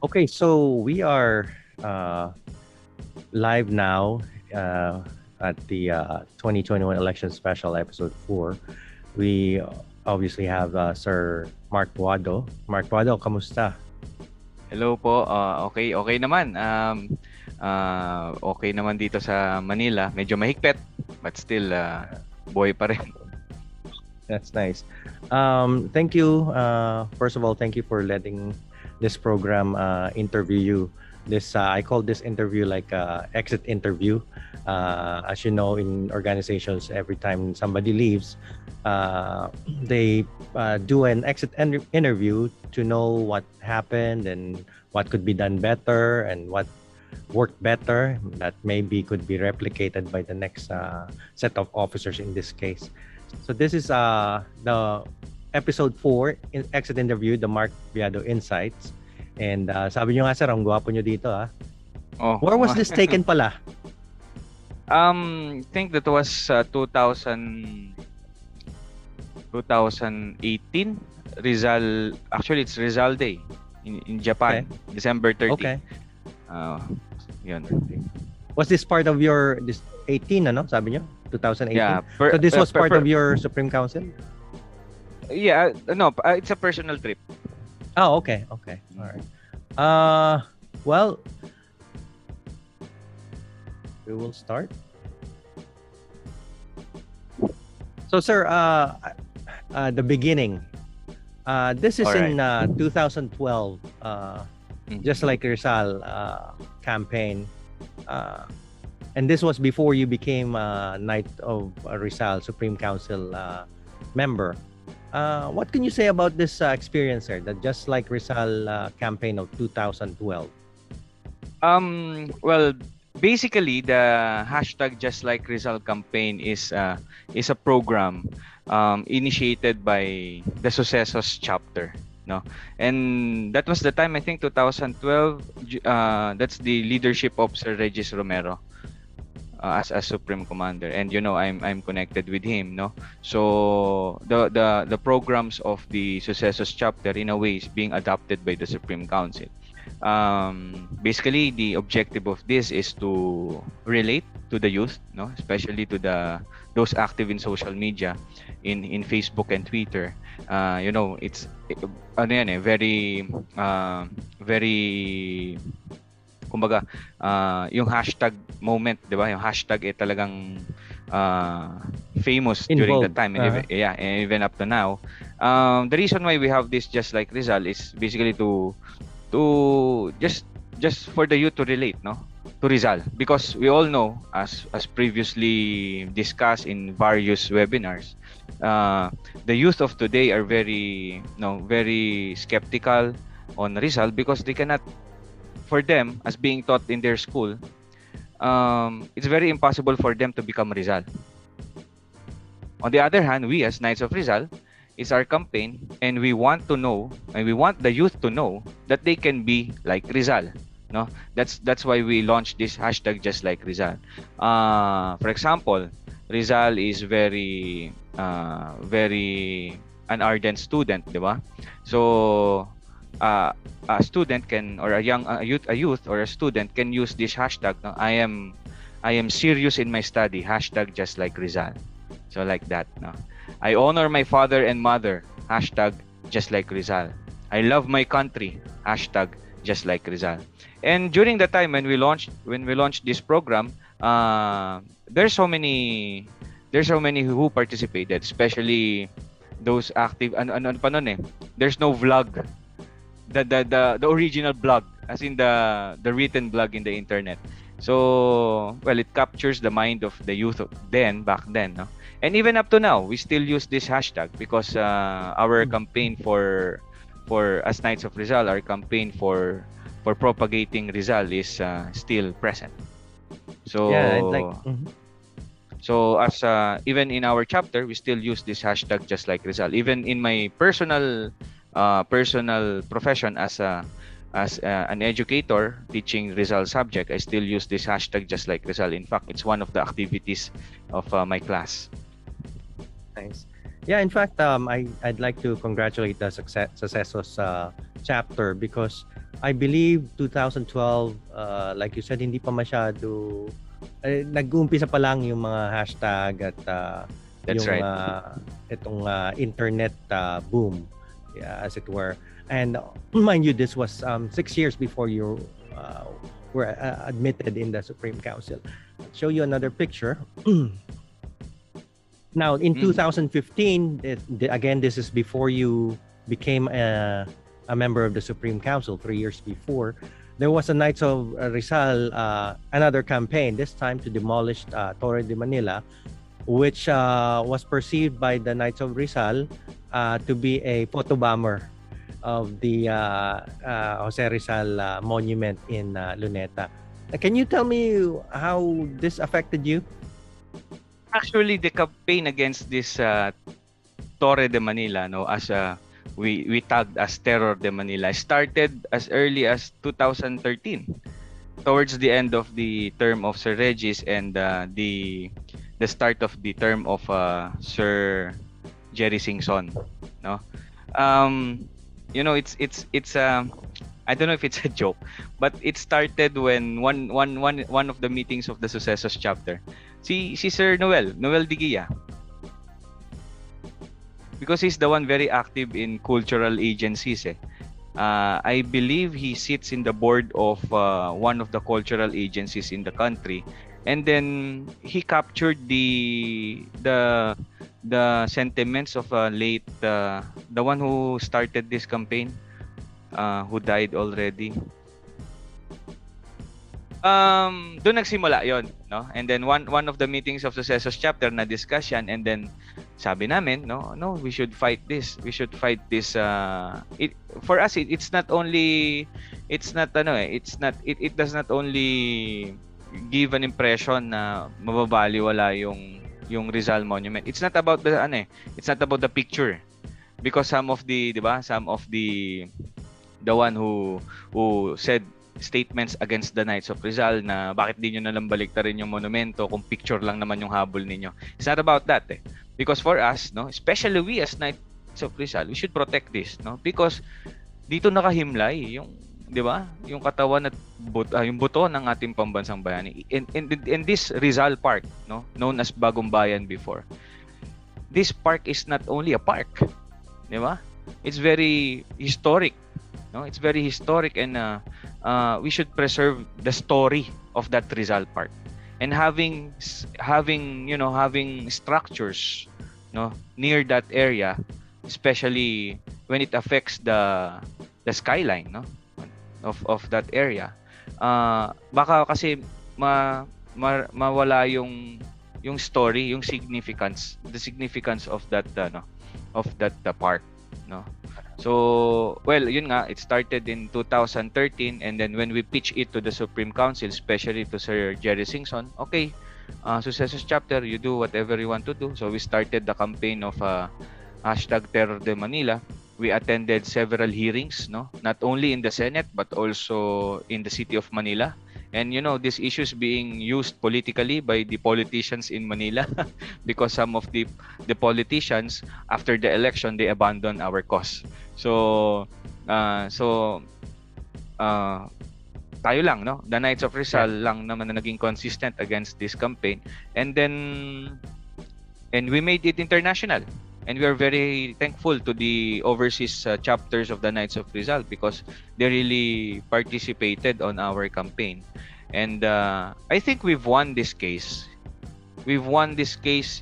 Okay, so we are uh, live now at the 2021 election special episode 4. We obviously have Sir Mark Boado. Mark Boado, kamusta? Hello po. Okay naman. Okay naman dito sa Manila. Medyo mahigpit, but still buhay pa rin. That's nice. Thank you. First of all, thank you for letting this program interview you. This I call this interview like exit interview. As you know, in organizations, every time somebody leaves, they do an exit interview to know what happened and what could be done better and what worked better that maybe could be replicated by the next set of officers in this case. So this is the episode 4 in exit interview, the Mark Boado Insights. And sabi nyo nga sir, ang gwapo nyo dito ah. Oh. Where was this taken pala? Think that was 2018 Rizal. Actually, it's Rizal Day in Japan, okay. December 30. Okay. Yun. Was this part of your this 18 ano? Sabi nyo? 2018? Yeah. So this was part of your Supreme Council? Yeah, no, it's a personal trip. Oh, okay. All right. Well, we will start. So, sir, the beginning. This is in 2012. Just like Rizal campaign. And this was before you became Knight of Rizal Supreme Council member. What can you say about this experience, sir? The Just Like Rizal campaign of 2012. Well, basically, the hashtag Just Like Rizal campaign is a program initiated by the Sucesos chapter. No, and that was the time, I think 2012. That's the leadership of Sir Regis Romero as Supreme Commander, and you know I'm connected with him. No, so the programs of the Sucesos chapter in a way is being adopted by the Supreme Council. Basically, the objective of this is to relate to the youth, no, especially to those active in social media, in Facebook and Twitter. You know, it's very kumbaga yung hashtag moment, 'di ba? Yung hashtag talagang famous during that time, and even up to now. The reason why we have this Just Like Rizal is basically to just for the youth to relate, no, to Rizal, because we all know, as previously discussed in various webinars, the youth of today are very skeptical on Rizal because they cannot, for them, as being taught in their school, it's very impossible for them to become Rizal. On the other hand, we as Knights of Rizal, it's our campaign, and we want to know, and we want the youth to know that they can be like Rizal. No, that's why we launched this hashtag Just Like Rizal. For example, Rizal is very an ardent student, di ba? So a student can, or a youth or a student can use this hashtag. No? I am serious in my study. Hashtag Just Like Rizal. So like that. No? I honor my father and mother. Hashtag Just Like Rizal. I love my country. Hashtag Just Like Rizal. And during the time when we launched this program, there's so many who participated, especially those active. Ano pa nun eh? There's no vlog. The original blog, as in the written blog in the internet. So, well, it captures the mind of the youth back then, no? And even up to now, we still use this hashtag because our campaign for as Knights of Rizal, our campaign for propagating Rizal is still present. So so as even in our chapter, we still use this hashtag Just Like Rizal. Even in my personal profession as an educator teaching Rizal subject, I still use this hashtag Just Like Rizal. In fact, it's one of the activities of my class. Nice. Yeah, in fact, I'd like to congratulate the Sucesos chapter because I believe 2012, like you said, hindi pa masyado, nag-uumpisa pa lang yung mga hashtag at That's yung right. itong internet boom, yeah, as it were. And mind you, this was 6 years before you were admitted in the Supreme Council. I'll show you another picture. Now, in Mm. 2015, again, this is before you became a member of the Supreme Council 3 years before. There was a Knights of Rizal, another campaign, this time to demolish Torre de Manila, which was perceived by the Knights of Rizal to be a photo bomber of the Jose Rizal monument in Luneta. Can you tell me how this affected you? Actually, the campaign against this Torre de Manila, no, as we tagged as Terror de Manila, started as early as 2013, towards the end of the term of Sir Regis and the start of the term of Sir Jerry Singson, no. Um, it's I don't know if it's a joke, but it started when one of the meetings of the Sucesos chapter, si Sir Noel Digia, because he's the one very active in cultural agencies. I believe he sits in the board of one of the cultural agencies in the country, and then he captured the sentiments of late the one who started this campaign, who died already. Doon nagsimula yon, no? And then one of the meetings of Sucesos chapter na discussion, and then sabi namin, no, we should fight this. We should fight this. For us, it's not only, it's not it does not only give an impression na mababaliwala yung Rizal Monument. It's not about it's not about the picture, because some of the, 'di ba, some of the one who said statements against the Knights of Rizal na bakit di nyo nalang baliktarin yung monumento kung picture lang naman yung habol ninyo. It's not about that, eh. Because for us, no, especially we as Knights of Rizal, we should protect this, no? Because dito nakahimlay yung, 'di ba? Yung katawan at yung buto ng ating pambansang bayani. In this Rizal Park, no, known as Bagong Bayan before. This park is not only a park, 'di ba? It's very historic. No, it's very historic, and we should preserve the story of that Rizal Park. And having structures, no, near that area, especially when it affects the skyline, no, of that area. Baka kasi mawala yung story, yung significance, the significance of that park, no. So, well, yun nga, it started in 2013, and then when we pitch it to the Supreme Council, especially to Sir Jerry Singson, okay, Sucesos chapter, you do whatever you want to do. So we started the campaign of hashtag Terror de Manila. We attended several hearings, no, not only in the Senate but also in the city of Manila. And this issue is being used politically by the politicians in Manila because some of the politicians, after the election, they abandon our cause. So tayo lang, no, the Knights of Rizal lang naman na naging consistent against this campaign, and we made it international. And we are very thankful to the overseas chapters of the Knights of Rizal because they really participated on our campaign. And I think we've won this case. We've won this case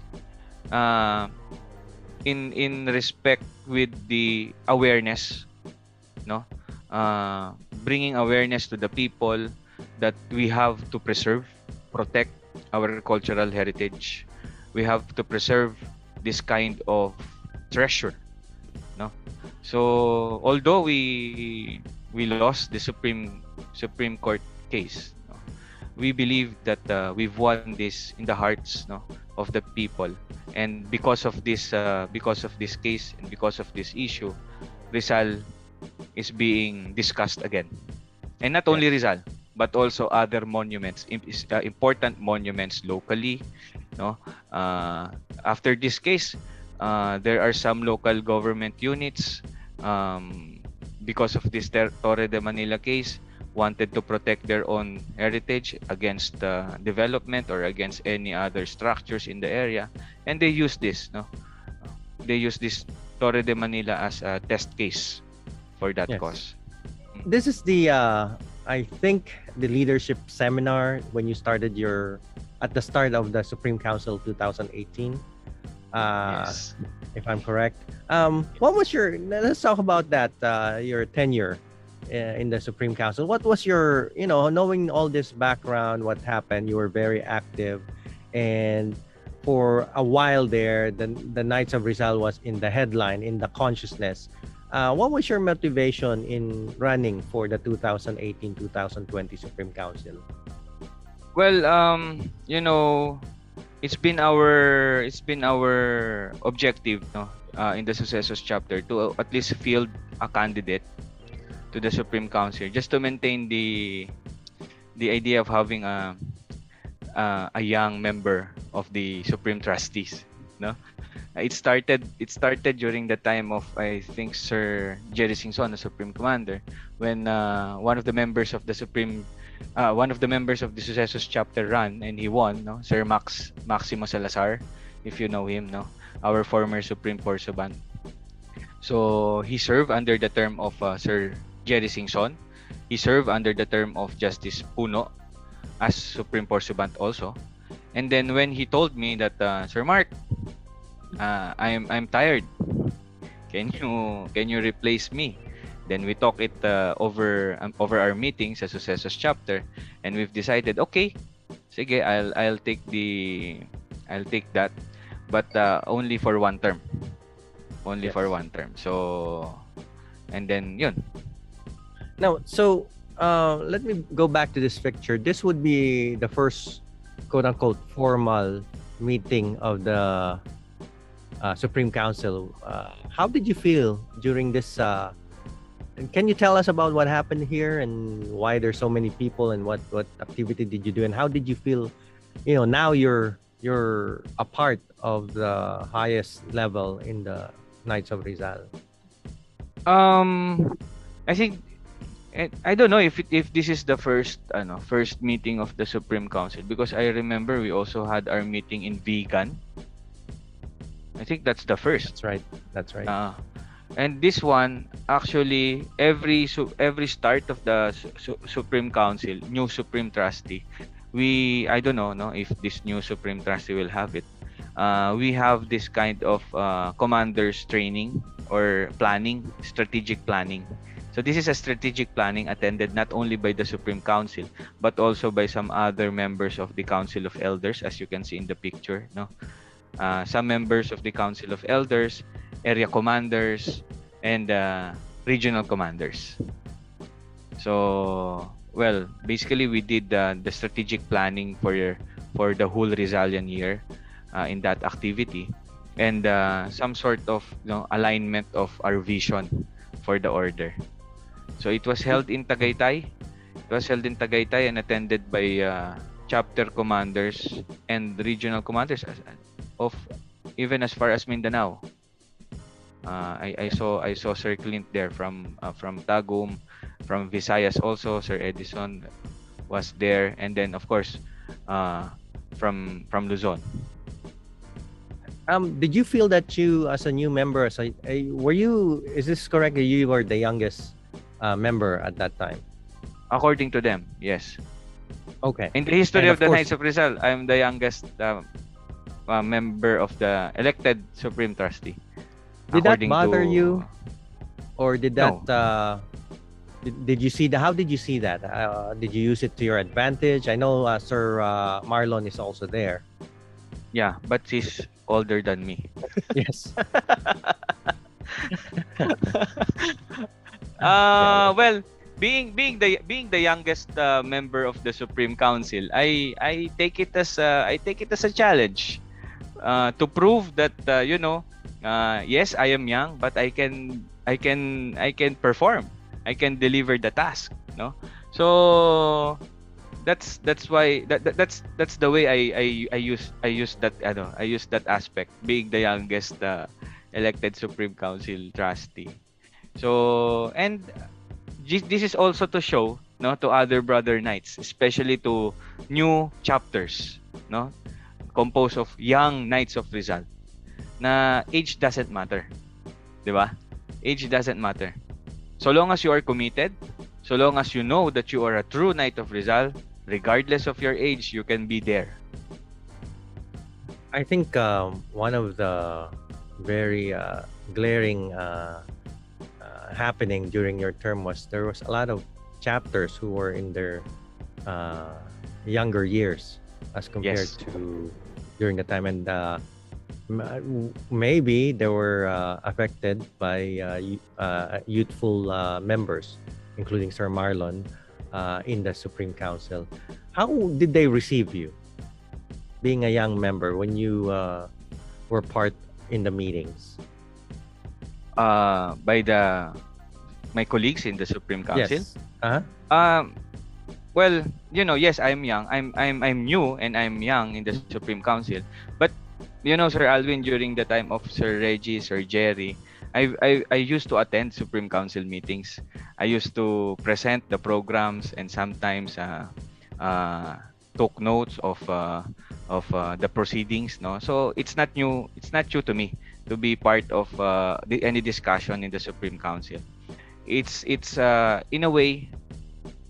in respect with the awareness, no? Bringing awareness to the people that we have to preserve, protect our cultural heritage. We have to preserve this kind of treasure, no. So although we lost the Supreme Court case, no, we believe that we've won this in the hearts, no, of the people. And because of this case and because of this issue, Rizal is being discussed again. And not only Rizal, but also other monuments, important monuments locally, no. After this case, there are some local government units because of this Torre de Manila case, wanted to protect their own heritage against development or against any other structures in the area, and they use this, no? They use this Torre de Manila as a test case for that Yes. cause. This is the I think the leadership seminar when you started your at the start of the Supreme Council 2018. Yes. If I'm correct. What was your? Let's talk about that. Your tenure in the Supreme Council. What was your? Knowing all this background, what happened? You were very active, and for a while there, the Knights of Rizal was in the headline, in the consciousness. What was your motivation in running for the 2018-2020 Supreme Council? Well, it's been our objective, no, in the Successos chapter to at least field a candidate to the Supreme Council, just to maintain the idea of having a young member of the Supreme Trustees, no. It started during the time of, I think, Sir Jerry Singson, the Supreme Commander, when one of the members of the Successos chapter ran and he won, no, Sir Maximo Salazar, if you know him, no, our former Supreme Pursuant. So he served under the term of Sir Jerry Singson. He served under the term of Justice Puno as Supreme Pursuant also. And then when he told me that, Sir Mark, I'm tired. Can you replace me? Then we talk it over our meetings sa Successos chapter, and we've decided, okay, sige, I'll take that, but only for one term. Only for Yes. one term. So, and then yun. Now, so let me go back to this picture. This would be the first quote unquote formal meeting of the Supreme Council. How did you feel during this? Can you tell us about what happened here and why there's so many people and what activity did you do and how did you feel? Now you're a part of the highest level in the Knights of Rizal. I think, I don't know if this is the first meeting of the Supreme Council, because I remember we also had our meeting in Vegan. I think that's the first. That's right. That's right. And this one, actually, every start of the Supreme Council, new Supreme Trustee, I don't know, no, if this new Supreme Trustee will have it. We have this kind of commanders training or planning, strategic planning. So this is a strategic planning attended not only by the Supreme Council, but also by some other members of the Council of Elders, as you can see in the picture, no. Some members of the Council of Elders, area commanders, and regional commanders. So, well, basically we did the strategic planning for the whole Rizalian year in that activity, and some sort of alignment of our vision for the order. So it was held in Tagaytay. It was held in Tagaytay and attended by chapter commanders and regional commanders of even as far as Mindanao. I saw Sir Clint there from Tagum, from Visayas also. Sir Edison was there, and then of course from Luzon. Did you feel that you, as a new member, were you? Is this correct? That you were the youngest member at that time? According to them, yes. Okay. In the history And of the course, Knights of Rizal, I'm the youngest member of the elected Supreme Trustee. did that According bother to you, or did that? No. Did you see that? How did you see that? Did you use it to your advantage? I know Sir Marlon is also there. Yeah, but he's older than me. Yes. Well, being the youngest member of the Supreme Council, I take it as a challenge to prove that yes, I am young, but I can perform. I can deliver the task, no? So that's why that's the way I use that aspect, being the youngest elected Supreme Council trustee. So, and this is also to show, no, to other brother knights, especially to new chapters, no, composed of young knights of Rizal, na age doesn't matter, di ba? Age doesn't matter. So long as you are committed, so long as you know that you are a true knight of Rizal, regardless of your age, you can be there. I think one of the very glaring happening during your term was there was a lot of chapters who were in their uh, younger years as compared Yes. to during the time, and maybe they were affected by youthful members, including Sir Marlon, in the Supreme Council. How did they receive you, being a young member, when you were part in the meetings? By my colleagues in the Supreme Council. Yes. Uh-huh. Um, well, yes, I'm young. I'm new and I'm young in the Supreme Council. But Sir Alvin, during the time of Sir Reggie, Sir Jerry, I used to attend Supreme Council meetings. I used to present the programs and sometimes uh, took notes of the proceedings. No, so it's not new. It's not new to me to be part of any discussion in the Supreme Council. It's in a way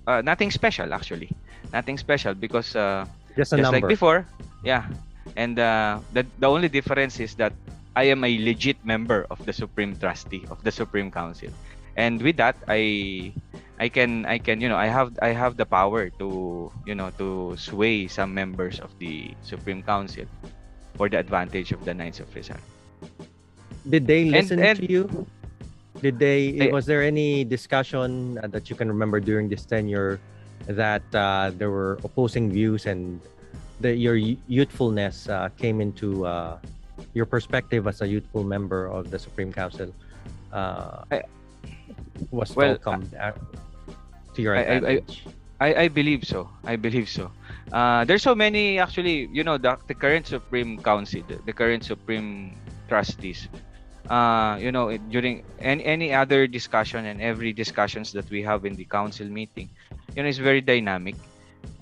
nothing special actually. Nothing special because Just a just like number. before, yeah. And the only difference is that I am a legit member of the Supreme Trustee of the Supreme Council, and with that, I can I have the power to to sway some members of the Supreme Council for the advantage of the Knights of Rizal. Did they listen And to you? Did they? I, Was there any discussion that you can remember during this tenure that there were opposing views, and your youthfulness came into your perspective as a youthful member of the Supreme Council uh, I was well welcomed to your I advantage? I believe so. I believe so. There's so many actually. The current Supreme Council, the current Supreme Trustees. During any other discussion and every discussions that we have in the council meeting, it's very dynamic.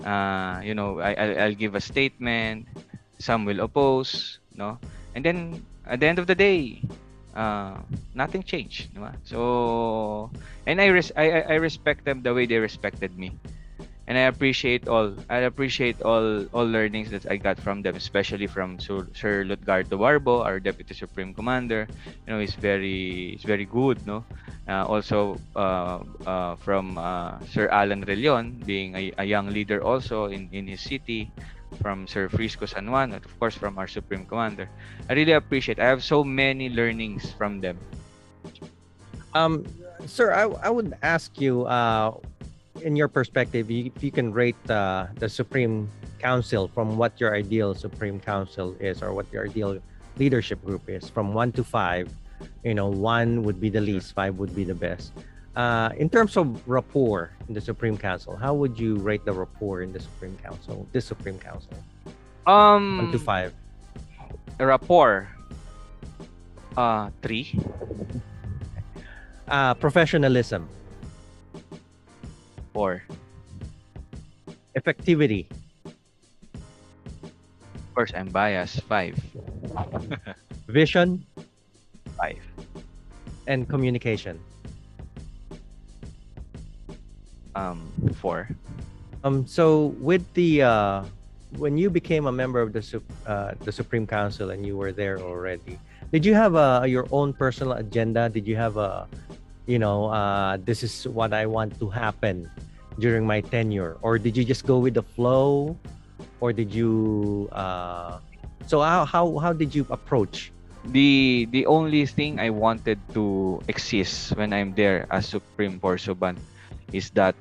I'll give a statement. Some will oppose. No, and then at the end of the day, nothing changed. Di ba? So, and I respect them the way they respected me, and I appreciate all learnings that I got from them, especially from Sir Lutgardo Warbo, our Deputy Supreme Commander. He's very good, no. Also from Sir Alan Relion, being a young leader also in his city, from Sir Frisco San Juan, and of course from our Supreme Commander. I really appreciate. I have so many learnings from them. Um, Sir, I would ask you, in your perspective, if you can rate the Supreme Council from what your ideal Supreme Council is, or what your ideal leadership group is, from 1 to 5. 1 would be the least, 5 would be the best. In terms of rapport in the Supreme Council, how would you rate the rapport in the Supreme Council, this Supreme Council? 1 to Um, 5. Rapport. 3. Professionalism, 4. effectivity, Of course, I'm biased. 5. vision, 5. and communication. 4. So with the when you became a member of the Supreme Council and you were there already, did you have your own personal agenda? Did you have this is what I want to happen during my tenure, or did you just go with the flow, or did you? So how did you approach? The only thing I wanted to exist when I'm there as Supreme Porsoban is that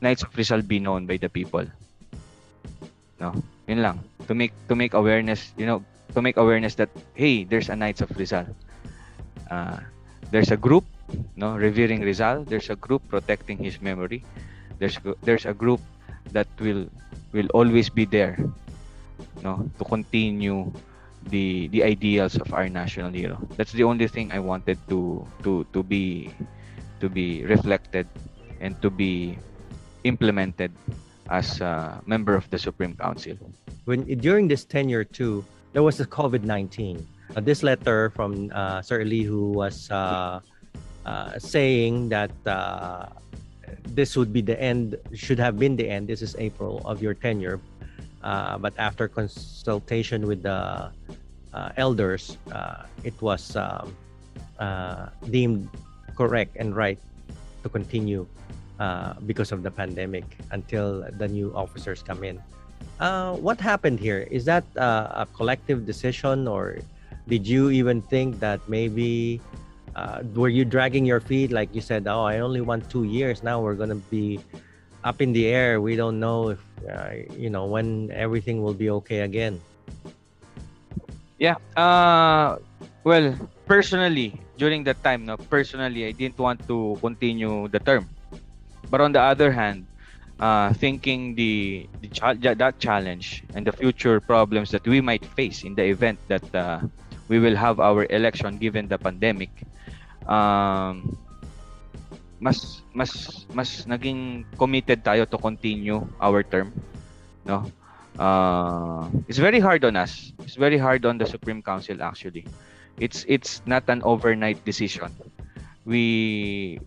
Knights of Rizal be known by the people. No, yun lang. To make awareness, to make awareness that hey, there's a Knights of Rizal. There's a group, no, revering Rizal. There's a group protecting his memory. There's a group that will always be there, no, to continue the ideals of our national hero. That's the only thing I wanted to be reflected and to be implemented as a member of the Supreme Council. When during this tenure too, there was the COVID-19. This letter from Sir Lee, who was saying that this would be the end, should have been the end. This is April of your tenure, but after consultation with the elders, it was deemed correct and right to continue because of the pandemic until the new officers come in. What happened here? Is that a collective decision, or did you even think that maybe were you dragging your feet, like you said, oh, I only want 2 years, now we're gonna be up in the air, we don't know if when everything will be okay again? Yeah. Well, personally, during that time, no, personally, I didn't want to continue the term. But on the other hand, thinking that challenge and the future problems that we might face in the event that we will have our election given the pandemic, mas naging committed tayo to continue our term, no? It's very hard on us. It's very hard on the Supreme Council actually. It's not an overnight decision. We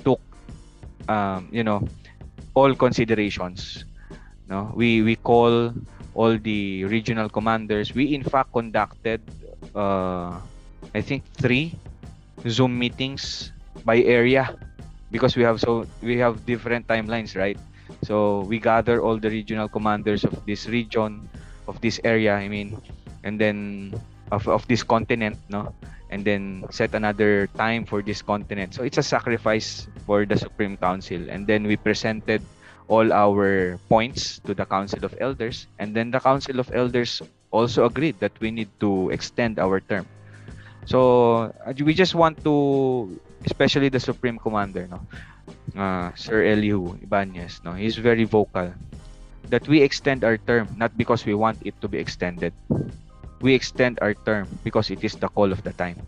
took all considerations, no? We call all the regional commanders. We in fact conducted I think 3 Zoom meetings by area, because we have different timelines, right? So we gather all the regional commanders of this region, of this area, I mean, and then of this continent, no? And then set another time for this continent. So it's a sacrifice for the Supreme Council. And then we presented all our points to the Council of Elders. And then the Council of Elders also agreed that we need to extend our term. So we just want to, especially the Supreme Commander, no, Sir Elihu Ibanez, no, he's very vocal that we extend our term not because we want it to be extended. We extend our term because it is the call of the time.